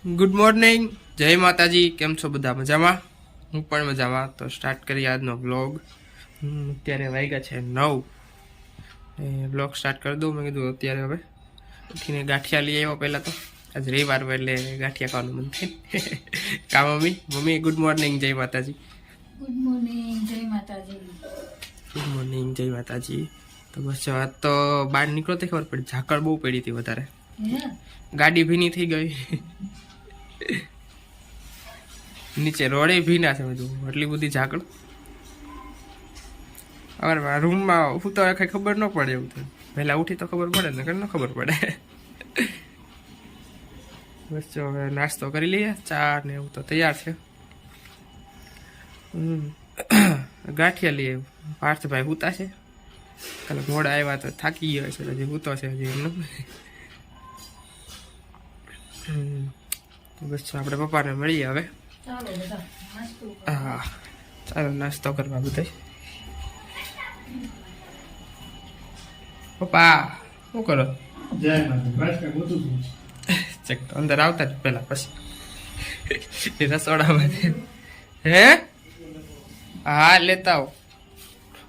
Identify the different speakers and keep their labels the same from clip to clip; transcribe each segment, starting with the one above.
Speaker 1: Good morning, જય માતાજી. કેમ છો બધા? મજામાં? હું પણ મજામાં. તો સ્ટાર્ટ કરીએ આજનો વ્લોગ. અત્યારે વાગ્યા છે 9. વ્લોગ સ્ટાર્ટ કરી દઉં. મેં કીધું અત્યારે હવે ઉઠીને ગાંઠિયા લઈ આવ્યો. પહેલાં તો આજ રવિવાર એટલે ગાંઠિયા ખાવાનું મન થાય. કા મમ્મી? મમ્મી ગુડ મોર્નિંગ, જય માતાજી.
Speaker 2: ગુડ મોર્નિંગ, જય માતાજી.
Speaker 1: ગુડ મોર્નિંગ, જય માતાજી. તો બસ જો આજ તો બહાર નીકળો તો ખબર પડી, ઝાકળ બહુ પડી હતી વધારે. ગાડી ભીની થઈ ગઈ. નીચે રોડે ભીના છે બધું, એટલી બધી ઝાકળ. હવે રૂમમાં હું તો કઈ ખબર ન પડે એવું થયું. પહેલા ઉઠી તો ખબર પડે ને, ન ખબર પડે. બસ જો હવે નાસ્તો કરી લઈએ. ચા ને એવું તો તૈયાર છે. ગાંઠિયા લઈએ. પાર્થભાઈ હુતા છે, કાલે મોડા આવ્યા તો થાકી ગયો છે, હજી હુતો છે હજી એમનો. બસ આપણે પપ્પાને મળીએ હવે. હા ચાલો નાસ્તો કરવા બધા. પપ્પા શું કરો? ચેક તો અંદર આવતા જ પેલા પછી રસોડામાં. હે હા લેતા આવો.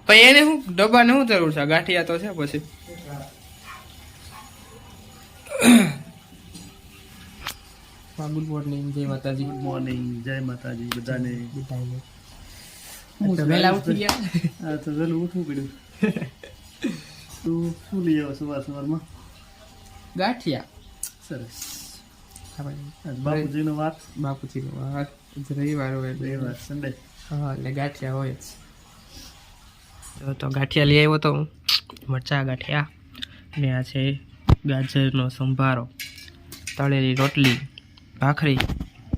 Speaker 1: પછી એને શું ડબ્બાને શું જરૂર છે? ગાંઠિયા તો છે પછી. ગુડ મોર્નિંગ, જય માતાજી.
Speaker 3: ગુડ મોર્નિંગ, જય માતાજી બધાને.
Speaker 1: વહેલા ઉઠી ગયા.
Speaker 3: આ તો વહેલું ઉઠવું પડ્યું. તું શું લઈ આવ્યો સવાર સવારમાં?
Speaker 1: ગાંઠિયા.
Speaker 3: સરસ.
Speaker 1: હા
Speaker 3: બાપુજીનો વાત.
Speaker 1: બાપુજીનો વાત. રવિવાર હોય એટલે
Speaker 3: રવિવાર સન્ડે.
Speaker 1: હા એટલે ગાંઠિયા હોય જ. તો ગાંઠિયા લઈ આવ્યો તો હું. મરચા ગાંઠિયા ને આ છે ગાજરનો સંભારો, તળેલી રોટલી, ભાખરી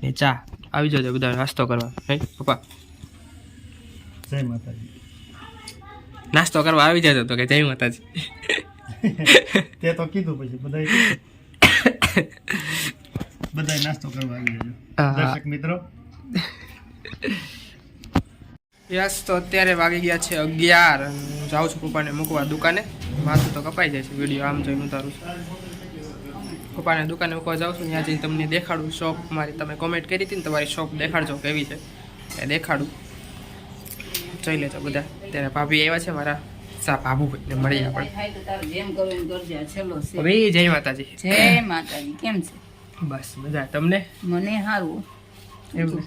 Speaker 1: ને ચા. આવી જજો બધા નાસ્તો કરવા. હે પપ્પા?
Speaker 3: જય માતાજી.
Speaker 1: નાસ્તો કરવા આવી જજો. તો કે જય માતાજી.
Speaker 3: તે તો કીધું પછી બધા નાસ્તો કરવા આવી જજો દર્શક મિત્રો. યસ,
Speaker 1: તો અત્યારે વાગી ગયા છે 11. હું જાઉં છું પપ્પાને મૂકવા દુકાને. માથું તો કપાઈ જાય છે, વિડીયો આમ જોઈને ઉતારું છું. પપ્પાને દુકાને મૂકવા જાઉં છું. ત્યાં જઈને તમને દેખાડું શોપ મારી. તમે કોમેન્ટ કરી હતી ને તમારી શોપ દેખાડજો કેવી છે, એ દેખાડું. જોઈ લેજો બધા. ત્યારે ભાભી આવ્યા છે મારા. ભાભુભાઈને મળીએ આપણે. ભાઈ જય માતાજી.
Speaker 2: જય માતાજી. કેમ છે?
Speaker 1: બસ મજા. તમને?
Speaker 2: મને સારું.
Speaker 1: એવું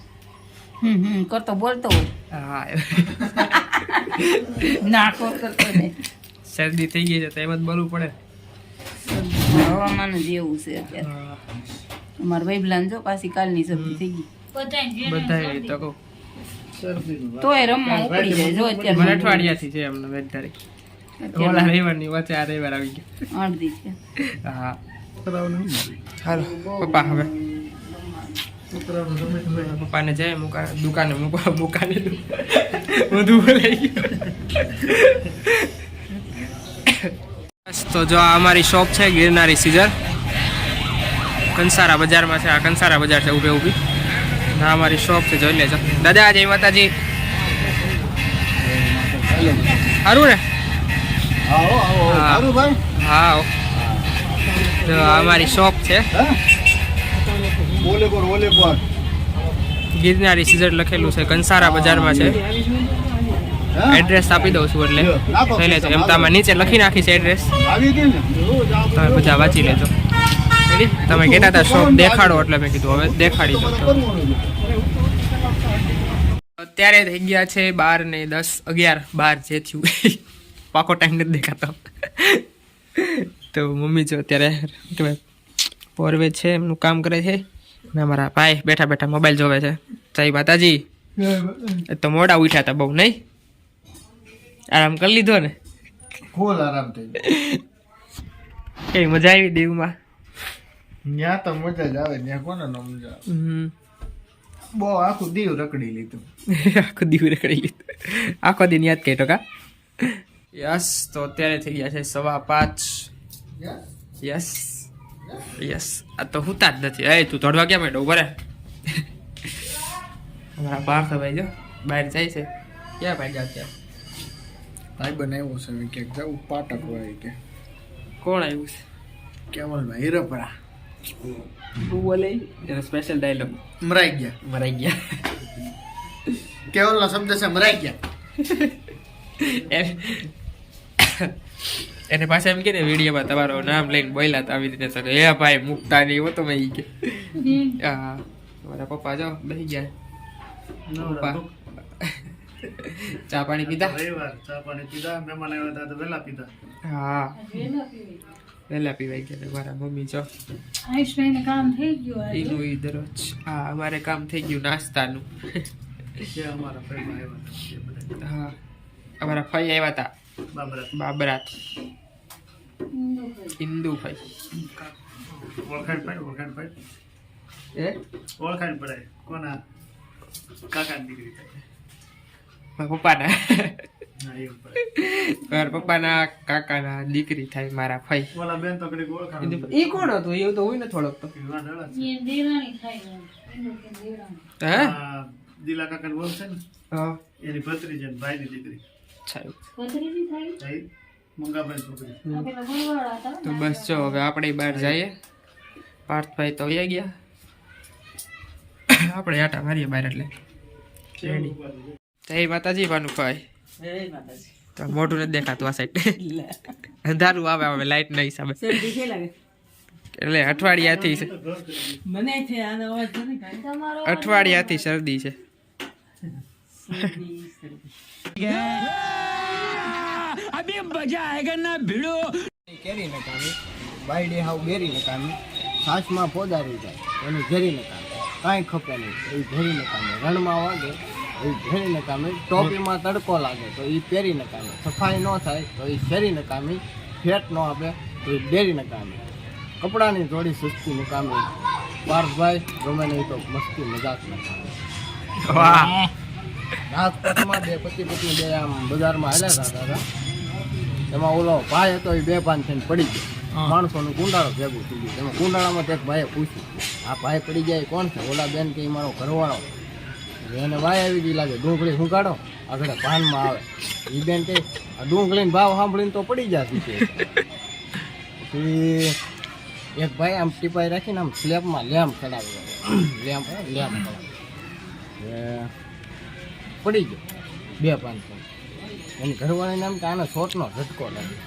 Speaker 2: કરતો બોલતો હોય.
Speaker 1: હા
Speaker 2: ના કરતો નહીં.
Speaker 1: શરદી થઈ ગઈ છે તો એમ જ બોલવું પડે.
Speaker 2: હવામાન જ એવું છે અત્યારે. અમારા ભાઈબલાને જો પાછી કાલની શરદી થઈ ગઈ.
Speaker 1: બધા તો કહું
Speaker 2: તોય રમવા ઉપડી જાય. જો
Speaker 1: મને
Speaker 2: અત્યારે
Speaker 1: અઠવાડિયાથી છે એમને વેદ તારીખ. ઓલા રવિવારની વચ્ચે આ રવિવાર આવી ગયો.
Speaker 2: અડધી છે.
Speaker 1: હા હાલો પપ્પા હવે પપ્પાને જાય દુકાને મૂકવા. દુકાને બધું બોલાઈ ગયું. તો જો આ અમારી શોપ છે ગિરનારી સીઝર. કંસારા બજારમાં છે. આ કંસારા બજાર છે ઊભી ઊભી. ના અમારી શોપ છે, જોઈ લેજો. દાદા જય માતાજી. સારું ને? હા તો અમારી શોપ છે ગિરનારી સીઝર લખેલું છે. કંસારા બજારમાં છે. એડ્રેસ આપી દઉં છું એટલે જોઈ લેજો. એમ તો આમાં નીચે લખી નાખી છે એડ્રેસ, તમે બધા વાંચી લેજો. તમે કહેતા હતા શોપ દેખાડો એટલે મેં કીધું હવે દેખાડી દો. અત્યારે થઈ ગયા છે 12 ને 10 11 12 જે થયું. પાકો ટાઈમ નથી દેખાતો. તો મમ્મી જો અત્યારે પોરવે છે, એમનું કામ કરે છે. ને અમારા ભાઈ બેઠા બેઠા મોબાઈલ જોવે છે. જય માતાજી. તો મોડા ઉઠ્યા હતા બહુ, નહીં? આરામ કરી લીધો ને?
Speaker 3: ફૂલ આરામ થઈ
Speaker 1: કઈ મજા આવી દીવમાં?
Speaker 3: ત્યાં તો મજા જ આવે. ત્યાં કોને ન મજા આવે? બહુ આખું દીવ રખડી લીધું.
Speaker 1: આખો દીવ રખડી લીધું. આખો દિન યાદ કરી ટકા. યસ, તો અત્યારે થઈ ગયા છે 5:15. Yes yes. આ તો હુતા જ નથી. એ તું દોડવા ક્યાં માંડ્યો? ઉભા રહે. અમારા પાર્થભાઈ જો બહાર જાય છે. ક્યાં ભાઈ ગયા ત્યાં?
Speaker 3: ભાઈ બનાવ્યો છે કે જવું પાટક હોય કે
Speaker 1: કોણ આવ્યું છે?
Speaker 3: કેવલભાઈ હીરપરા.
Speaker 1: તું બોલે એનો સ્પેશિયલ ડાયલોગ
Speaker 3: મરાઈ ગયા
Speaker 1: મરાઈ ગયા
Speaker 3: કેવલનો શબ્દ છે મરાઈ ગયા.
Speaker 1: એને પાછા એમ કે ને વિડીયોમાં તમારું નામ લઈને બોલ્યા તો આવી રીતે તો હે ભાઈ મુકતા નહીં હો તમે ઈ કે હા તમારા પપ્પા જો બેસી ગયા પપ્પા ચા પાણી પીધા
Speaker 3: રવિવાર ચા પાણી પીધા, મહેમાન આવ્યા હતા તો વહેલા પીધા.
Speaker 1: હા વહેલા પીવાઈ ગયા મારા મમ્મી જો
Speaker 2: આયુષભાઈને કામ થઈ ગયું આજે.
Speaker 1: એનું ઈ દરરોજ હા અમારે કામ થઈ ગયું નાસ્તાનું
Speaker 3: જે અમારા ફ્રેન્ડ આવ્યા હતા એ બધા
Speaker 1: હા અમારા ફઈ આવ્યા હતા
Speaker 3: બાબરા
Speaker 1: બાબરાત ઇન્દુભાઈ
Speaker 3: ઓળખાણ પાડી
Speaker 1: એ
Speaker 3: ઓળખાણ પડાય કોના કાકાની દીકરી થાય.
Speaker 1: મારા પપ્પાના
Speaker 3: હા એવું પડે.
Speaker 1: મારા પપ્પાના કાકાના દીકરી થાય મારા ફઈ
Speaker 3: ઓલા બેન તો કડીક ઓળખાણ
Speaker 1: એ કોણ હતું એવું તો હોય ને થોડોક તો
Speaker 3: વાંઢેલા છે.
Speaker 2: એ દેરાણી થાય એનું કે દેરાણી.
Speaker 1: હે
Speaker 3: આ દિલા કાકા બોલ છે ને
Speaker 1: હા
Speaker 3: એની ભત્રીજી છે ને ભાઈની દીકરી
Speaker 1: સારું
Speaker 2: પથરીજી થાય
Speaker 3: થઈ મંગાભાઈ છોકરી.
Speaker 2: આ પેલા ગોળવાળા હતા
Speaker 1: તો બસ જો હવે આપણે બહાર જઈએ પાર્થભાઈ તો વયા ગયા આપણે આટા મારીએ બહાર એટલે રેડી જય માતાજી ભાનુભાઈ તો મોઢું નથી દેખાતું આ સાઈડ અંધારું આવે હવે લાઈટ ના હિસાબે એટલે અઠવાડિયાથી છે
Speaker 2: તમારો
Speaker 1: અઠવાડિયાથી શરદી છે
Speaker 4: કેરી નકામી બાયડી હાવ બેરી નકામી છાશમાં પોદારી જાય એની ઘેરી નકામી કાંઈ ખપે નહીં એ ઘેરી નકામી રણમાં વાગે એ ઘેરી નકામી ટોપીમાં તડકો લાગે તો એ પહેરી નકામી સફાઈ ન થાય તો એ શેરી નકામી ફેટ ન આપે તો એ ડેરી નકામી કપડાની જોડી સસ્તી નકામી પાર્થભાઈ ગમે નહીં તો મસ્તી મજાક નકામી
Speaker 1: વાહ
Speaker 4: રાજકોટમાં બે પતિ પત્ની બે આમ બજારમાં હાલ્યા હતા એમાં ઓલો ભાઈ હતો એ બે પાન થઈને પડી ગયો માણસોનું કુંડાળો ભેગું થઈ ગયું એમાં કુંડાળામાં તો એક ભાઈએ પૂછ્યું આ ભાઈ પડી જાય કોણ છે ઓલા બેન કે ઈ મારો ઘરવાળો એને ભાઈ આવી ગઈ લાગે ડુંગળી હુંકાડો આગળ પાનમાં આવે એ બેન કે આ ડુંગળીનો ભાવ સાંભળીને તો પડી જાય પછી એક ભાઈ આમ ટીપાઈ રાખીને આમ સ્લેબમાં લેમ્પ ચડાવી લેમ્પ પડી ગયો બે પાંચસો એની ઘરવાળીને એમ કે આને શોટનો ઝટકો લાગ્યો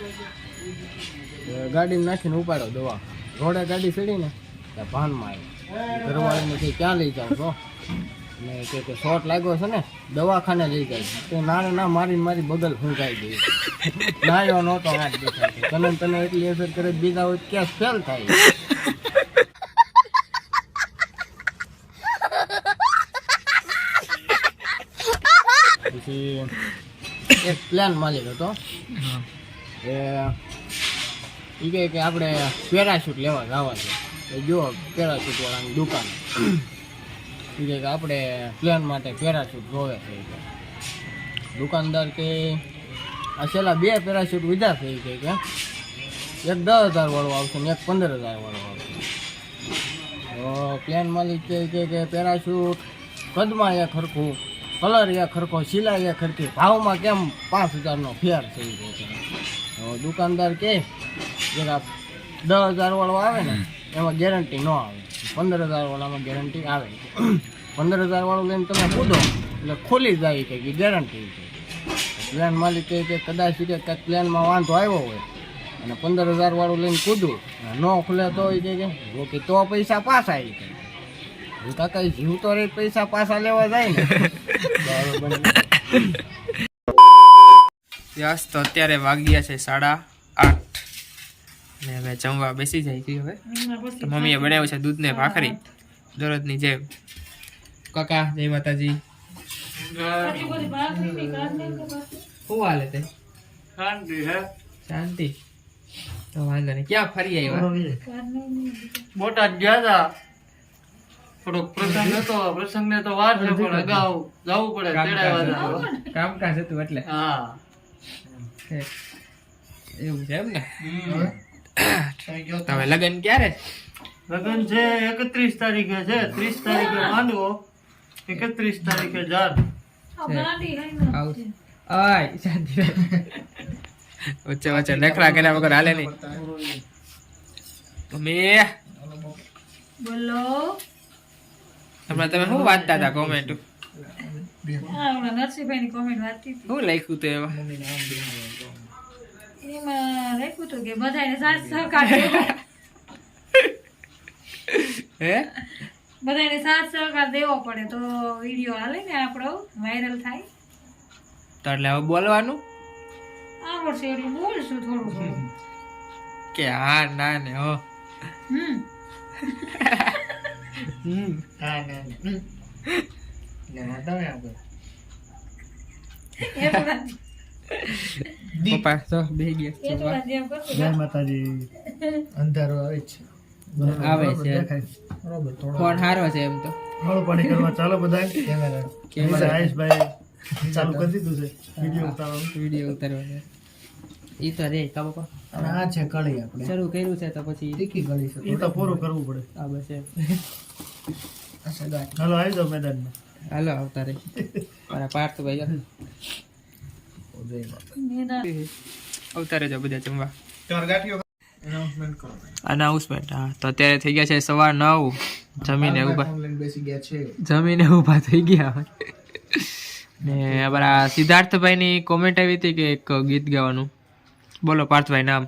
Speaker 4: ગાડીમાં નાખીને ઉપાડ્યો દવા રોડે ગાડી ચડીને ત્યાં ભાનમાં આવ્યો ઘરવાળીને કે ક્યાં લઈ જાઉં છો ને કે શોટ લાગ્યો છે ને દવાખાને લઈ જાય તો નાને ના મારીને મારી બગલ ફૂંકાઈ ગઈ નાયો નહોતો હાથ દેખાય તને એટલી અસર કરે બીજા હોય ક્યાં ફેલ થાય પછી એક પ્લાન માલિક હતો એ કહે કે આપણે પેરાશૂટ લેવા જવા છે એ જો પેરાશૂટ વાળાની દુકાન એ કહે કે આપણે પ્લેન માટે પેરાશૂટ જોવે છે એ કે દુકાનદાર કે આ છેલ્લા બે પેરાશૂટ વિધા છે એ કહે કે એક 10,000 વાળો આવશે ને એક 15,000 વાળો આવશે તો પ્લેન માલિક કે પેરાશૂટ કદમાં એક હરખું કલર એ ખરખો સિલાઈ એ ખરખી ભાવમાં કેમ 5,000 નો ફેર થઈ ગયો છે તો દુકાનદાર કે જે 10,000 વાળો આવે ને એમાં ગેરંટી ન આવે 15,000 વાળામાં ગેરંટી આવે 15,000 વાળું લઈને તમે કૂદો એટલે ખુલી જાય કે ગેરંટી છે પ્લેન માલિક કે કદાચ કે કંઈક પ્લેનમાં વાંધો આવ્યો હોય અને 15,000 વાળું લઈને કૂદું ન ખુલે તો એ કે તો પૈસા પાછા આવી જાય કાકા જીવ તો રે પૈસા પાછા લેવા જાય ને
Speaker 1: યસ તો અત્યારે વાગ્યા છે 8:30 ને હવે જમવા બેસી જાય છે હવે તો મમ્મીએ બનાવ્યું છે દૂધ ને ભાખરી દરરોજની જેમ કાકા જય માતાજી શું હાલે તે
Speaker 3: શાંતિ હે
Speaker 1: શાંતિ તો વાંધો નહીં ક્યાં ફરી આવ્યા
Speaker 3: બોટાદ ગયા હતા થોડોક પ્રસંગ હતો પ્રસંગને તો વાર છે પણ અગાઉ જવું પડે તેડાવ્યા હતા
Speaker 1: કામકાજ હતું એટલે
Speaker 3: હા
Speaker 1: એવું છે એમ ને તો હવે લગ્ન ક્યારે
Speaker 3: લગ્ન છે 31 તારીખે છે 30 તારીખે માંડવો 31 તારીખે જાર
Speaker 1: આય શાંતિ વચ્ચે વચ્ચે નખરા કર્યા વગર હાલે નહીં મમ્મી
Speaker 2: બોલો
Speaker 1: હમણાં તમે શું વાંચતા હતા કોમેન્ટ?
Speaker 2: ઓલા નરસિંહભાઈની કોમેન્ટ વાંચતી હતી.
Speaker 1: શું લખ્યું હતું એમાં?
Speaker 2: એમાં લખ્યું હતું કે બધાને સાથ સહકાર દેવો.
Speaker 1: હે
Speaker 2: બધાને સાથ સહકાર દેવો પડે તો વિડીયો હાલે ને આપણો વાયરલ થાય.
Speaker 1: તો એટલે હવે બોલવાનું
Speaker 2: આવડશે એટલું બોલશું થોડું થોડું.
Speaker 1: કે હા ના ને હો.
Speaker 2: હમ
Speaker 3: હા ના તમે આગળ
Speaker 2: એટલું નથી.
Speaker 1: પપ્પા તો બે ગયા છે.
Speaker 2: એટલું નથી એમ કરશું.
Speaker 3: જય માતાજી. અંધારો આવે છે.
Speaker 1: આવે છે.
Speaker 3: દેખાય બરોબર.
Speaker 1: ફોન સારો છે એમ તો.
Speaker 3: થોડું પાણી કરવા ચાલો બધા કેમેરા આયુષભાઈ ચાલુ કરી દીધું છે વિડીયો ઉતારવાનું.
Speaker 1: વિડીયો ઉતારવાનો ઈ તો રે કા પપ્પા
Speaker 3: અને આ છે કળી આપણે
Speaker 1: શરૂ કર્યું છે તો પછી
Speaker 3: તીખી કળી છે એ તો પૂરું કરવું પડે.
Speaker 1: આ બસ એમ.
Speaker 3: હાલો આવી જાઓ મેદાનમાં.
Speaker 1: હાલો આવતા રે મારા પાર્થ ભાઈ આવતા રહેજો બધા જમવા.
Speaker 3: તમારે ગાંઠિયો એનાઉન્સમેન્ટ કરો.
Speaker 1: અનાઉન્સમેન્ટ હા તો અત્યારે થઈ ગયા છે 9:15 જમીને ઊભા
Speaker 3: ઓનલાઈન બેસી ગયા છે.
Speaker 1: જમીને ઊભા થઈ ગયા ને અમારા સિદ્ધાર્થભાઈની કોમેન્ટ આવી હતી કે એક ગીત ગાવાનું. બોલો પાર્થભાઈ નામ.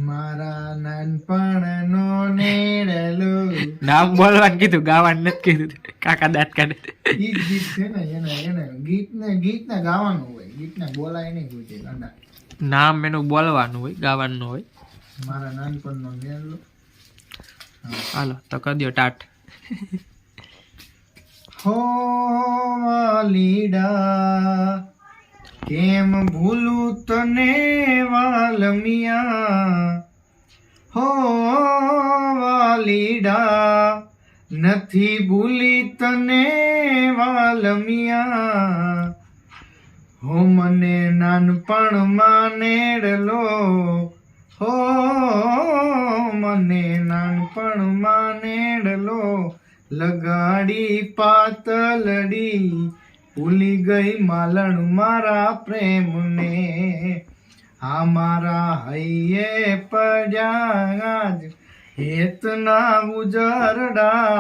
Speaker 3: મારા નાનપણનો નેડલો
Speaker 1: નામ બોલવાનું કીધું ગાવાનું નથી કીધું. કાકા દાંત કાઢે.
Speaker 3: ગીત છે ને એને ગીતને ગાવાનું હોય, ગીતને બોલાય નહીં કોઈ કે ગાંડા.
Speaker 1: નામ એનું બોલવાનું હોય ગાવાનું ન હોય.
Speaker 3: મારા નાનપણનો નેડલો.
Speaker 1: હાલો તો કરી દો ટાટ.
Speaker 3: હો વાલીડા કેમ ભૂલું તને વાલમિયા. હો વાલીડા નથી ભૂલી તને વાલમિયા. હો મને નાનપણમાં નેડલો, હો મને નાનપણમાં નેડલો લગાડી પાતલડી ભૂલી ગઈ માલણ મારા પ્રેમને. આ મારા હૈયે પડ્યા હેતના ઉજરડા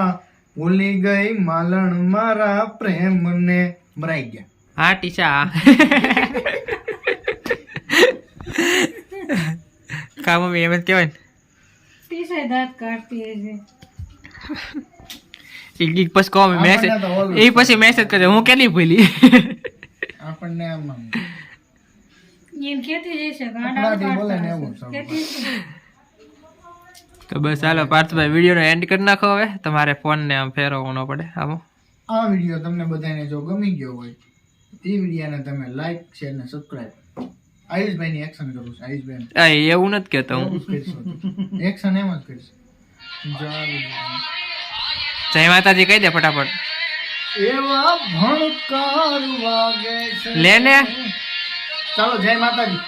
Speaker 3: ભૂલી ગઈ માલણ મારા પ્રેમને. મરાઈ ગયા.
Speaker 1: હા ટીચા કા મમ્મી એમ જ કહેવાય ને.
Speaker 2: ટીસાએ દાંત કાઢતી હશે.
Speaker 1: ઈ પછી કહો મેસેજ એ પછી મેસેજ કરે હું કેની ભૂલી.
Speaker 3: આપણને આમ
Speaker 2: એમ ખેતી જશે
Speaker 3: અપરાધી બોલે ને એવું સૌ.
Speaker 1: તો બસ હાલો પાર્થભાઈ વિડીયોનો એન્ડ કરી નાખો હવે. તમારે ફોનને આમ ફેરવવો ન પડે આમાં.
Speaker 3: આ વિડીયો તમને બધાને જો ગમી ગયો હોય એ વિડીયોને તમે લાઈક શેર ને સબસ્ક્રાઇબ. આયુષભાઈની એક્શન કરું છું. આયુષભાઈ
Speaker 1: આ એવું નથી કહેતો હું.
Speaker 3: એક્શન એમ જ કરીશ. જય
Speaker 1: જય માતાજી કહી દે ફટાફટ.
Speaker 3: એવા ભણકાર વાગે છે.
Speaker 1: લે ને.
Speaker 3: ચાલો જય માતાજી.